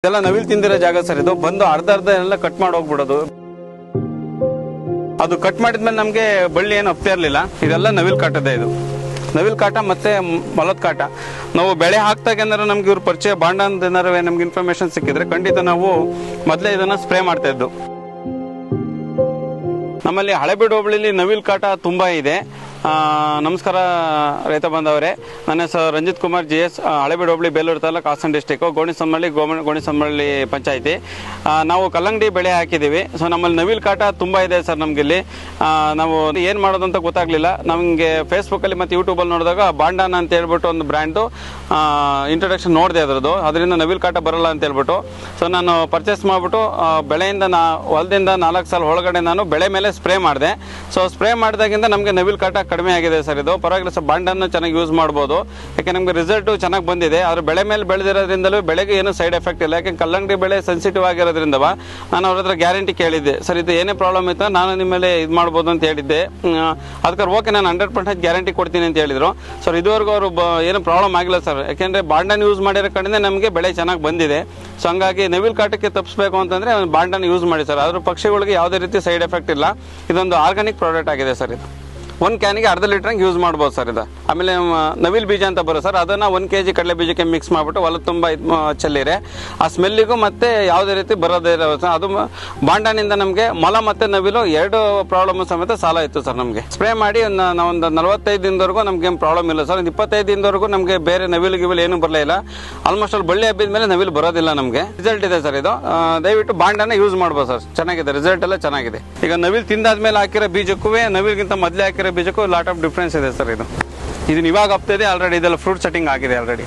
ಇದೆಲ್ಲ ನವಿಲ್ ತಿಂದಿರೋ ಜಾಗ ಸರ್. ಇದು ಬಂದು ಅರ್ಧ ಎಲ್ಲ ಕಟ್ ಮಾಡಿ ಹೋಗ್ಬಿಡೋದು. ಅದು ಕಟ್ ಮಾಡಿದ್ಮೇಲೆ ನಮ್ಗೆ ಬಳ್ಳಿ ಏನು ಹಪ್ತಾ ಇರ್ಲಿಲ್ಲ. ಇದೆಲ್ಲ ನವಿಲ್ ಕಾಟದೆ. ಇದು ನವಿಲ್ ಕಾಟ ಮತ್ತೆ ಮೊಲದ ಕಾಟ. ನಾವು ಬೆಳೆ ಹಾಕ್ತಾಗ ಏನಾರು ನಮ್ಗೆ ಇವ್ರ ಪರಿಚಯ ಬಾಂಡ ಅಂತ ಏನಾರು ನಮ್ಗೆ ಇನ್ಫಾರ್ಮೇಶನ್ ಸಿಕ್ಕಿದ್ರೆ ಖಂಡಿತ ನಾವು ಮೊದಲೇ ಇದನ್ನ ಸ್ಪ್ರೇ ಮಾಡ್ತಾ ಇದ್ದು. ನಮ್ಮಲ್ಲಿ ಹಳೆಬೀಡು ಹೋಬಳಿಲಿ ನವಿಲ್ ಕಾಟ ತುಂಬಾ ಇದೆ. ನಮಸ್ಕಾರ ರೈತ ಬಂದವರೇ, ನನ್ನ ಹೆಸರು ರಂಜಿತ್ ಕುಮಾರ್ GS, ಹಳೆಬೀಡು ಹೋಬಳಿ, ಬೇಲೂರು ತಾಲೂಕು, ಹಾಸನ ಡಿಸ್ಟಿಕ್, ಗೋಣಿಸಂಬಳ್ಳಿ ಪಂಚಾಯಿತಿ. ನಾವು ಕಲ್ಲಂಗಡಿ ಬೆಳೆ ಹಾಕಿದ್ದೀವಿ. ಸೊ ನಮ್ಮಲ್ಲಿ ನವಿಲ್ ಕಾಟ ತುಂಬಾ ಇದೆ ಸರ್. ನಮ್ಗಿಲ್ಲಿ ನಾವು ಏನ್ ಮಾಡೋದು ಅಂತ ಗೊತ್ತಾಗ್ಲಿಲ್ಲ. ನಮಗೆ ಫೇಸ್ಬುಕ್ ಅಲ್ಲಿ ಮತ್ತೆ ಯೂಟ್ಯೂಬ್ ಅಲ್ಲಿ ನೋಡಿದಾಗ ಬಾಂಡಾನ ಅಂತ ಹೇಳ್ಬಿಟ್ಟು ಒಂದು ಬ್ರ್ಯಾಂಡ್ ಇಂಟ್ರೊಡಕ್ಷನ್ ನೋಡಿದೆ ಅದರಿಂದ ನವಿಲ್ ಕಾಟ ಬರಲ್ಲ ಅಂತ ಹೇಳ್ಬಿಟ್ಟು. ಸೊ ನಾನು ಪರ್ಚೇಸ್ ಮಾಡ್ಬಿಟ್ಟು ಬೆಳೆಯಿಂದ ಹೊಲದಿಂದ 4 ಸಾಲ ಒಳಗಡೆ ನಾನು ಬೆಳೆ ಮೇಲೆ ಸ್ಪ್ರೇ ಮಾಡಿದೆ. ಸೊ ಸ್ಪ್ರೇ ಮಾಡಿದಾಗಿಂದ ನಮಗೆ ನವಿಲ್ ಕಾಟ ಕಡಿಮೆ ಆಗಿದೆ ಸರ್. ಇದು ಪರವಾಗಿಲ್ಲ ಸರ್. ಬಾಂಡನ್ನು ಚೆನ್ನಾಗಿ ಯೂಸ್ ಮಾಡ್ಬೋದು. ಯಾಕೆ ನಮಗೆ ರಿಸಲ್ಟ್ ಚೆನ್ನಾಗಿ ಬಂದಿದೆ. ಆದ್ರೆ ಬೆಳೆ ಮೇಲೆ ಬೆಳೆದಿರೋದ್ರಿಂದಲೂ ಬೆಳೆಗೆ ಏನು ಸೈಡ್ ಎಫೆಕ್ಟ್ ಇಲ್ಲ. ಯಾಕೆ ಕಲ್ಲಂಗಡಿ ಬೆಳೆ ಸೆನ್ಸಿಟಿವ್ ಆಗಿರೋದ್ರಿಂದ ನಾನು ಅವ್ರ ಹತ್ರ ಗ್ಯಾರಂಟಿ ಕೇಳಿದ್ದೆ, ಸರ್ ಇದು ಏನೇ ಪ್ರಾಬ್ಲಮ್ ಇತ್ತು ನಾನು ನಿಮ್ಮ ಮೇಲೆ ಇದು ಮಾಡ್ಬೋದು ಅಂತ ಹೇಳಿದ್ದೆ. ಅದಕ್ಕೆ ಓಕೆ, ನಾನು 100% ಗ್ಯಾರಂಟಿ ಕೊಡ್ತೀನಿ ಅಂತ ಹೇಳಿದ್ರು. ಸರ್ ಇದುವರೆಗೂ ಅವರು ಏನು ಪ್ರಾಬ್ಲಮ್ ಆಗಿಲ್ಲ ಸರ್. ಯಾಕೆಂದ್ರೆ ಬಾಂಡನ್ನು ಯೂಸ್ ಮಾಡಿರೋ ಕಡೆಯಿಂದ ನಮಗೆ ಬೆಳೆ ಚೆನ್ನಾಗಿ ಬಂದಿದೆ. ಸೊ ಹಂಗಾಗಿ ನವಿಲ್ ಕಾಟಕ್ಕೆ ತಪ್ಪಿಸಬೇಕು ಅಂತಂದ್ರೆ ಬಾಂಡನ್ನು ಯೂಸ್ ಮಾಡಿ ಸರ್. ಆದ್ರೂ ಪಕ್ಷಿಗಳಿಗೆ ಯಾವುದೇ ರೀತಿ ಸೈಡ್ ಎಫೆಕ್ಟ್ ಇಲ್ಲ. ಇದೊಂದು ಆರ್ಗಾನಿಕ್ ಪ್ರಾಡಕ್ಟ್ ಆಗಿದೆ ಸರ್. ಇದು 1 ಕ್ಯಾನಿಗೆ ಅರ್ಧ ಲೀಟರ್ ಯೂಸ್ ಮಾಡ್ಬೋದು ಸರ್. ಇದು ಆಮೇಲೆ ನವಿಲ್ ಬೀಜ ಅಂತ ಬರೋ ಸರ್, ಅದನ್ನ 1 kg ಕಡಲೆ ಬೀಜಕ್ಕೆ ಮಿಕ್ಸ್ ಮಾಡ್ಬಿಟ್ಟು ಹೊಲ ತುಂಬ ಚೆಲ್ಲಿರೆ ಆ ಸ್ಮೆಲ್ಲಿಗೂ ಮತ್ತೆ ಯಾವುದೇ ರೀತಿ ಬರೋದೇ ಇರೋ. ಅದು ಬಾಂಡನಿಂದ ನಮಗೆ ಮೊಲ ಮತ್ತೆ ನವಿಲು 2 ಪ್ರಾಬ್ಲಮ್ ಸಮೇತ ಸಾಲ ಇತ್ತು ಸರ್. ನಮಗೆ ಸ್ಪ್ರೇ ಮಾಡಿ ನಾವೊಂದು 45 ದಿನದವರೆಗೂ ನಮ್ಗೆ ಪ್ರಾಬ್ಲಮ್ ಇಲ್ಲ ಸರ್. 25 ದಿನದವರೆಗೂ ನಮಗೆ ಬೇರೆ ನವಿಲು ಏನು ಬರಲಿಲ್ಲ. ಆಲ್ಮೋಸ್ಟ್ ಅಲ್ಲಿ ಬಳ್ಳಿ ಹಬ್ಬಿದ ಮೇಲೆ ನವಿಲು ಬರೋದಿಲ್ಲ. ನಮಗೆ ರಿಸಲ್ಟ್ ಇದೆ ಸರ್. ಇದು ದಯವಿಟ್ಟು ಬಾಂಡನ ಯೂಸ್ ಮಾಡ್ಬೋದು ಸರ್. ಚೆನ್ನಾಗಿದೆ, ರಿಸಲ್ಟ್ ಎಲ್ಲ ಚೆನ್ನಾಗಿದೆ. ಈಗ ನವಿಲ್ ತಿಂದಾದ್ಮೇಲೆ ಹಾಕಿರೋ ಬೀಜಕ್ಕೂ ನವಿಲ್ಗಿಂತ ಮೊದಲೇ ಹಾಕಿರೋ ಬೀಜಕ್ಕೂ ಲಾಟ್ ಆಫ್ ಡಿಫ್ರೆನ್ಸ್ ಇದೆ ಸರ್. ಇದನ್ನ ಇವಾಗ ಹಪ್ತಿದೆ ಆಲ್ರೆಡಿ. ಇದೆಲ್ಲ ಫ್ರೂಟ್ ಸೆಟ್ಟಿಂಗ್ ಆಗಿದೆ ಆಲ್ರೆಡಿ.